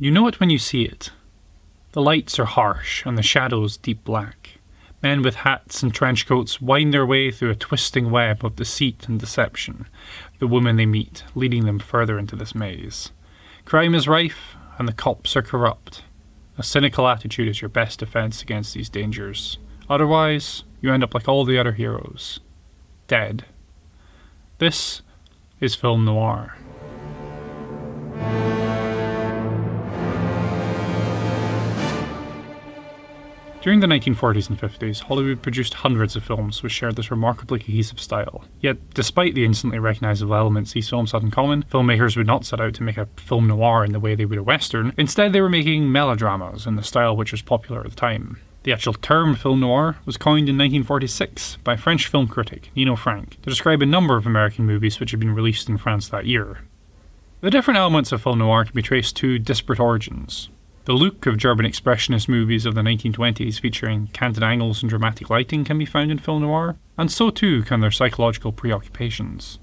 You know it when you see it. The lights are harsh and the shadows deep black. Men with hats and trench coats wind their way through a twisting web of deceit and deception, the women they meet leading them further into this maze. Crime is rife and the cops are corrupt. A cynical attitude is your best defense against these dangers. Otherwise, you end up like all the other heroes. Dead. This is film noir. During the 1940s and 50s, Hollywood produced hundreds of films which shared this remarkably cohesive style. Yet, despite the instantly recognisable elements these films had in common, filmmakers would not set out to make a film noir in the way they would a western. Instead, they were making melodramas in the style which was popular at the time. The actual term film noir was coined in 1946 by French film critic Nino Frank to describe a number of American movies which had been released in France that year. The different elements of film noir can be traced to disparate origins. The look of German expressionist movies of the 1920s featuring candid angles and dramatic lighting can be found in film noir, and so too can their psychological preoccupations.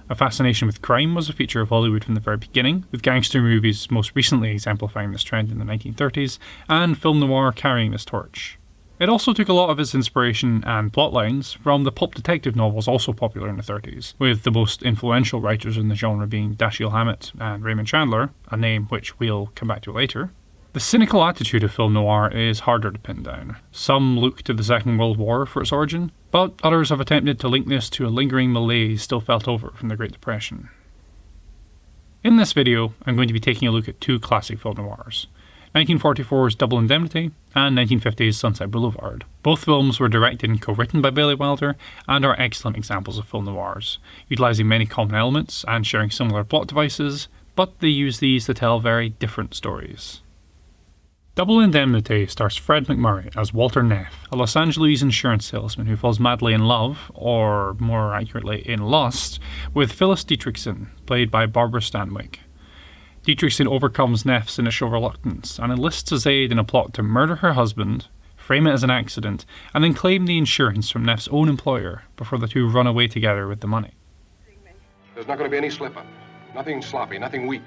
A fascination with crime was a feature of Hollywood from the very beginning, with gangster movies most recently exemplifying this trend in the 1930s, and film noir carrying this torch. It also took a lot of its inspiration and plotlines from the pulp detective novels also popular in the 30s, with the most influential writers in the genre being Dashiell Hammett and Raymond Chandler, a name which we'll come back to later. The cynical attitude of film noir is harder to pin down. Some look to the Second World War for its origin, but others have attempted to link this to a lingering malaise still felt over from the Great Depression. In this video, I'm going to be taking a look at two classic film noirs, 1944's Double Indemnity and 1950's Sunset Boulevard. Both films were directed and co-written by Billy Wilder and are excellent examples of film noirs, utilising many common elements and sharing similar plot devices, but they use these to tell very different stories. Double Indemnity stars Fred MacMurray as Walter Neff, a Los Angeles insurance salesman who falls madly in love, or more accurately in lust, with Phyllis Dietrichson, played by Barbara Stanwyck. Dietrichson overcomes Neff's initial reluctance and enlists his aid in a plot to murder her husband, frame it as an accident, and then claim the insurance from Neff's own employer before the two run away together with the money. There's not going to be any slip-up. Nothing sloppy, nothing weak.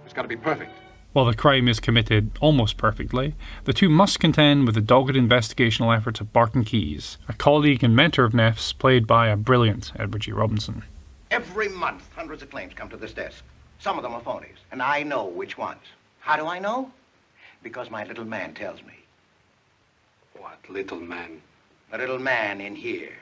It's got to be perfect. While the crime is committed almost perfectly, the two must contend with the dogged investigational efforts of Barton Keyes, a colleague and mentor of Neff's, played by a brilliant Edward G. Robinson. Every month, hundreds of claims come to this desk. Some of them are phonies, and I know which ones. How do I know? Because my little man tells me. What little man? The little man in here.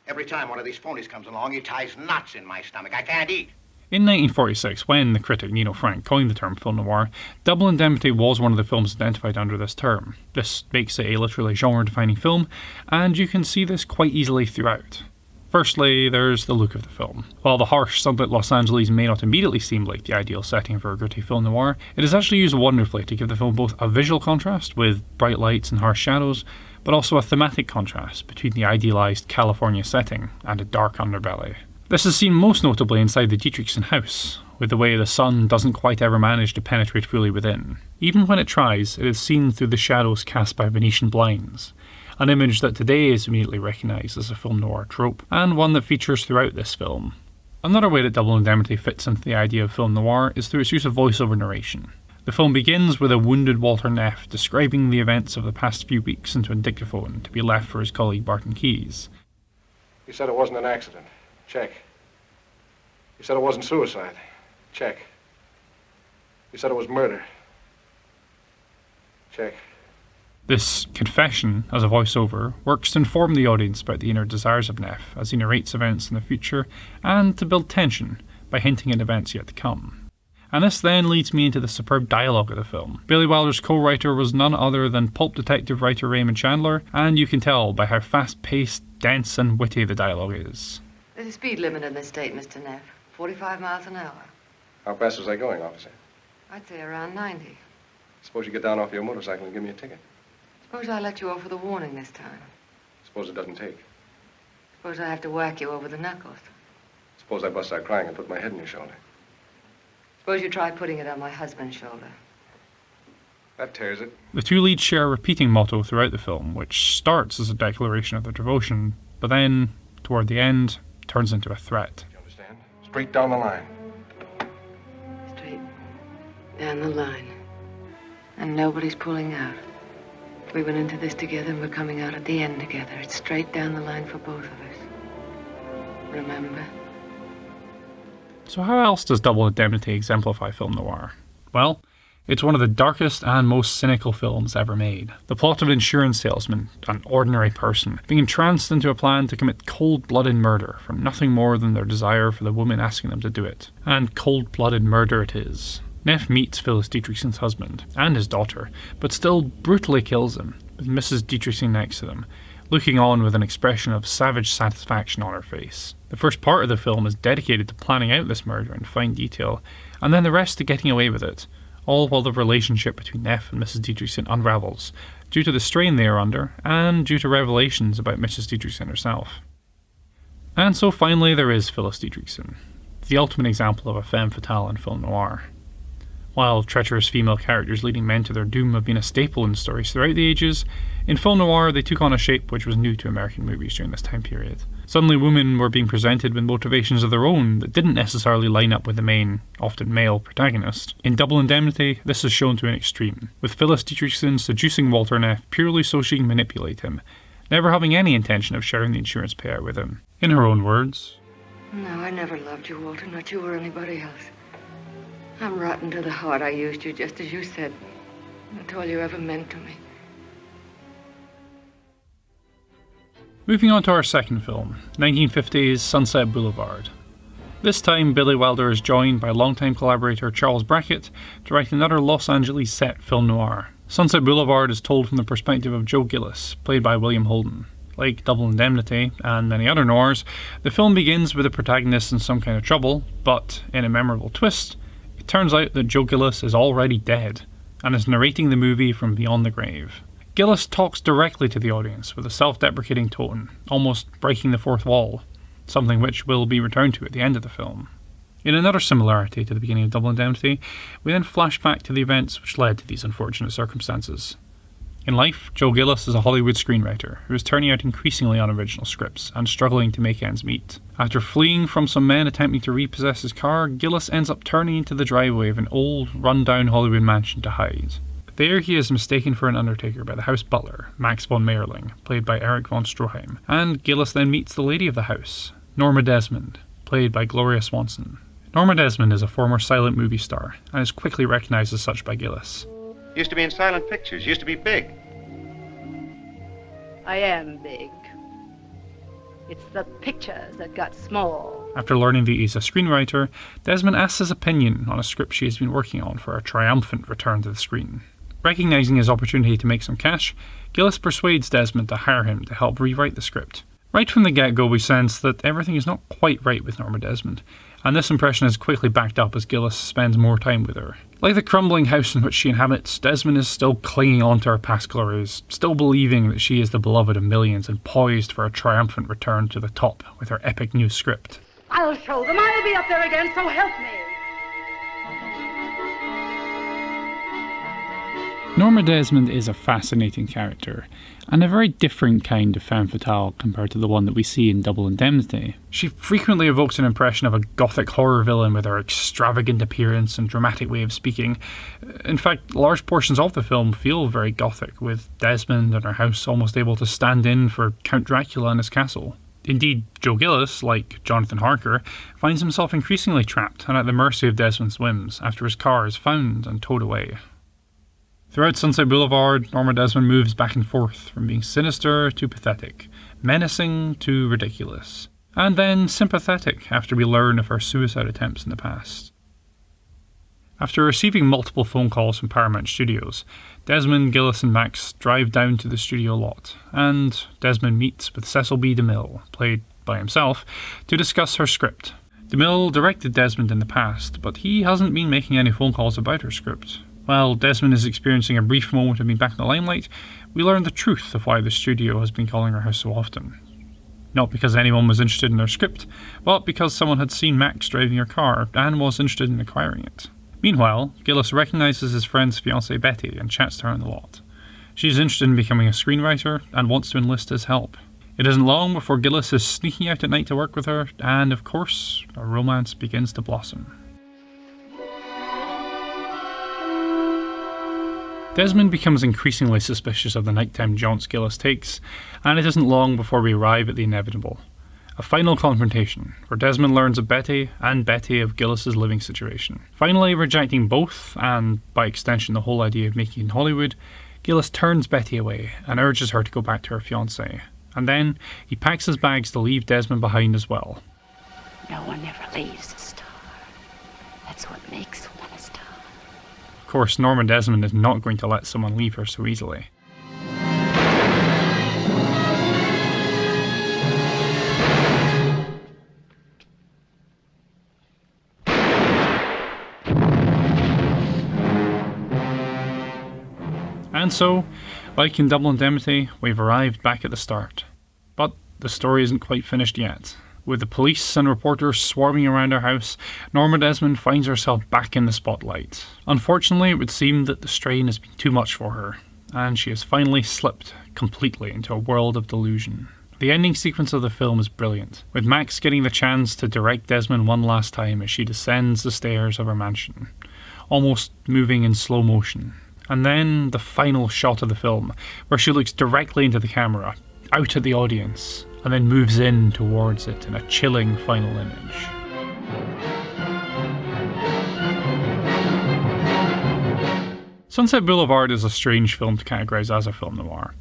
Every time one of these phonies comes along, he ties knots in my stomach. I can't eat. In 1946, when the critic Nino Frank coined the term film noir, Double Indemnity was one of the films identified under this term. This makes it a literally genre-defining film, and you can see this quite easily throughout. Firstly, there's the look of the film. While the harsh, sunlit Los Angeles may not immediately seem like the ideal setting for a gritty film noir, it is actually used wonderfully to give the film both a visual contrast, with bright lights and harsh shadows, but also a thematic contrast between the idealised California setting and a dark underbelly. This is seen most notably inside the Dietrichson house, with the way the sun doesn't quite ever manage to penetrate fully within. Even when it tries, it is seen through the shadows cast by Venetian blinds, an image that today is immediately recognised as a film noir trope, and one that features throughout this film. Another way that Double Indemnity fits into the idea of film noir is through its use of voiceover narration. The film begins with a wounded Walter Neff describing the events of the past few weeks into a dictaphone to be left for his colleague Barton Keyes. You said it wasn't an accident. Check. You said it wasn't suicide. Check. You said it was murder. Check. This confession, as a voiceover, works to inform the audience about the inner desires of Neff as he narrates events in the future, and to build tension by hinting at events yet to come. And this then leads me into the superb dialogue of the film. Billy Wilder's co-writer was none other than pulp detective writer Raymond Chandler, and you can tell by how fast-paced, dense and witty the dialogue is. There's a speed limit in this state, Mr. Neff. 45 miles an hour. How fast was I going, officer? I'd say around 90. Suppose you get down off your motorcycle and give me a ticket. Suppose I let you off with a warning this time. Suppose it doesn't take. Suppose I have to whack you over the knuckles. Suppose I bust out crying and put my head on your shoulder. Suppose you try putting it on my husband's shoulder. That tears it. The two leads share a repeating motto throughout the film, which starts as a declaration of their devotion, but then, toward the end, turns into a threat. You understand? Straight down the line. Straight down the line. And nobody's pulling out. We went into this together and we're coming out at the end together. It's straight down the line for both of us. Remember? So how else does Double Indemnity exemplify film noir? Well, it's one of the darkest and most cynical films ever made. The plot of an insurance salesman, an ordinary person, being entranced into a plan to commit cold-blooded murder for nothing more than their desire for the woman asking them to do it. And cold-blooded murder it is. Neff meets Phyllis Dietrichson's husband, and his daughter, but still brutally kills him, with Mrs. Dietrichson next to them, looking on with an expression of savage satisfaction on her face. The first part of the film is dedicated to planning out this murder in fine detail, and then the rest to getting away with it, all while the relationship between Neff and Mrs. Dietrichson unravels, due to the strain they are under, and due to revelations about Mrs. Dietrichson herself. And so finally there is Phyllis Dietrichson, the ultimate example of a femme fatale in film noir. While treacherous female characters leading men to their doom have been a staple in stories throughout the ages, in film noir they took on a shape which was new to American movies during this time period. Suddenly women were being presented with motivations of their own that didn't necessarily line up with the main, often male, protagonist. In Double Indemnity, this is shown to an extreme, with Phyllis Dietrichson seducing Walter Neff purely so she can manipulate him, never having any intention of sharing the insurance payout with him. In her own words, No, I never loved you, Walter, not you or anybody else. I'm rotten to the heart. I used you just as you said. That's all you ever meant to me. Moving on to our second film, 1950's Sunset Boulevard. This time, Billy Wilder is joined by longtime collaborator Charles Brackett to write another Los Angeles set film noir. Sunset Boulevard is told from the perspective of Joe Gillis, played by William Holden. Like Double Indemnity and many other noirs, the film begins with the protagonist in some kind of trouble, but, in a memorable twist, it turns out that Joe Gillis is already dead, and is narrating the movie from beyond the grave. Gillis talks directly to the audience with a self-deprecating tone, almost breaking the fourth wall, something which will be returned to at the end of the film. In another similarity to the beginning of Double Indemnity, we then flash back to the events which led to these unfortunate circumstances. In life, Joe Gillis is a Hollywood screenwriter who is turning out increasingly unoriginal scripts and struggling to make ends meet. After fleeing from some men attempting to repossess his car, Gillis ends up turning into the driveway of an old, run-down Hollywood mansion to hide. There he is mistaken for an undertaker by the house butler, Max von Mayerling, played by Erich von Stroheim, and Gillis then meets the lady of the house, Norma Desmond, played by Gloria Swanson. Norma Desmond is a former silent movie star, and is quickly recognised as such by Gillis. Used to be in silent pictures, used to be big. I am big. It's the pictures that got small. After learning that he's a screenwriter, Desmond asks his opinion on a script she has been working on for a triumphant return to the screen. Recognising his opportunity to make some cash, Gillis persuades Desmond to hire him to help rewrite the script. Right from the get-go we sense that everything is not quite right with Norma Desmond, and this impression is quickly backed up as Gillis spends more time with her. Like the crumbling house in which she inhabits, Desmond is still clinging on to her past glories, still believing that she is the beloved of millions and poised for a triumphant return to the top with her epic new script. I'll show them. I'll be up there again, so help me. Norma Desmond is a fascinating character, and a very different kind of femme fatale compared to the one that we see in Double Indemnity. She frequently evokes an impression of a gothic horror villain with her extravagant appearance and dramatic way of speaking. In fact, large portions of the film feel very gothic, with Desmond and her house almost able to stand in for Count Dracula and his castle. Indeed, Joe Gillis, like Jonathan Harker, finds himself increasingly trapped and at the mercy of Desmond's whims after his car is found and towed away. Throughout Sunset Boulevard, Norma Desmond moves back and forth from being sinister to pathetic, menacing to ridiculous, and then sympathetic after we learn of her suicide attempts in the past. After receiving multiple phone calls from Paramount Studios, Desmond, Gillis and Max drive down to the studio lot, and Desmond meets with Cecil B. DeMille, played by himself, to discuss her script. DeMille directed Desmond in the past, but he hasn't been making any phone calls about her script. While Desmond is experiencing a brief moment of being back in the limelight, we learn the truth of why the studio has been calling her house so often. Not because anyone was interested in her script, but because someone had seen Max driving her car and was interested in acquiring it. Meanwhile, Gillis recognises his friend's fiancée Betty and chats to her in the lot. She's interested in becoming a screenwriter and wants to enlist his help. It isn't long before Gillis is sneaking out at night to work with her, and of course, a romance begins to blossom. Desmond becomes increasingly suspicious of the nighttime jaunts Gillis takes, and it isn't long before we arrive at the inevitable. A final confrontation, where Desmond learns of Betty, and Betty of Gillis's living situation. Finally, rejecting both, and by extension the whole idea of making in Hollywood, Gillis turns Betty away and urges her to go back to her fiancé. And then, he packs his bags to leave Desmond behind as well. No one ever leaves a star. That's what makes one a star. Of course, Norma Desmond is not going to let someone leave her so easily. And so, like in Double Indemnity, we've arrived back at the start. But the story isn't quite finished yet. With the police and reporters swarming around her house, Norma Desmond finds herself back in the spotlight. Unfortunately, it would seem that the strain has been too much for her, and she has finally slipped completely into a world of delusion. The ending sequence of the film is brilliant, with Max getting the chance to direct Desmond one last time as she descends the stairs of her mansion, almost moving in slow motion. And then the final shot of the film, where she looks directly into the camera, out at the audience, and then moves in towards it in a chilling final image. Sunset Boulevard is a strange film to categorise as a film noir.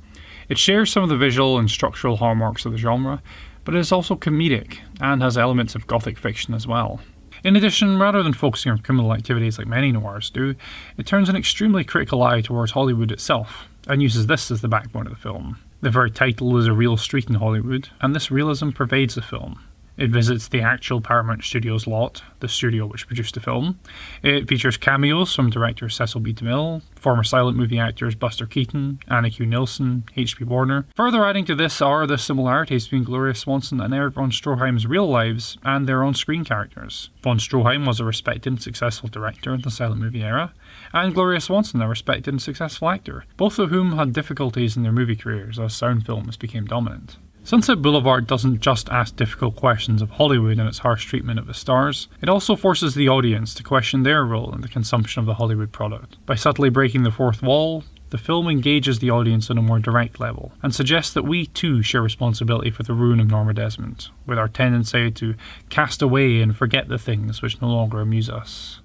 It shares some of the visual and structural hallmarks of the genre, but it is also comedic, and has elements of gothic fiction as well. In addition, rather than focusing on criminal activities like many noirs do, it turns an extremely critical eye towards Hollywood itself, and uses this as the backbone of the film. The very title is a real street in Hollywood, and this realism pervades the film. It visits the actual Paramount Studios lot, the studio which produced the film. It features cameos from director Cecil B. DeMille, former silent movie actors Buster Keaton, Anna Q. Nilsson, H.P. Warner. Further adding to this are the similarities between Gloria Swanson and Erich von Stroheim's real lives and their on-screen characters. Von Stroheim was a respected and successful director in the silent movie era, and Gloria Swanson a respected and successful actor, both of whom had difficulties in their movie careers as sound films became dominant. Sunset Boulevard doesn't just ask difficult questions of Hollywood and its harsh treatment of its stars, it also forces the audience to question their role in the consumption of the Hollywood product. By subtly breaking the fourth wall, the film engages the audience on a more direct level, and suggests that we too share responsibility for the ruin of Norma Desmond, with our tendency to cast away and forget the things which no longer amuse us.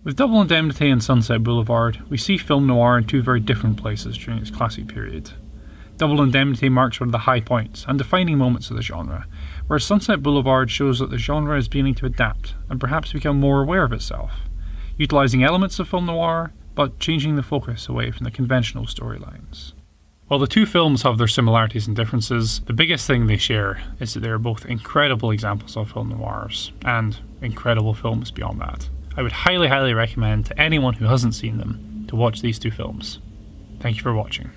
With Double Indemnity and Sunset Boulevard, we see film noir in two very different places during its classic period. Double Indemnity marks one of the high points and defining moments of the genre, whereas Sunset Boulevard shows that the genre is beginning to adapt and perhaps become more aware of itself, utilising elements of film noir, but changing the focus away from the conventional storylines. While the two films have their similarities and differences, the biggest thing they share is that they are both incredible examples of film noirs, and incredible films beyond that. I would highly recommend to anyone who hasn't seen them to watch these two films. Thank you for watching.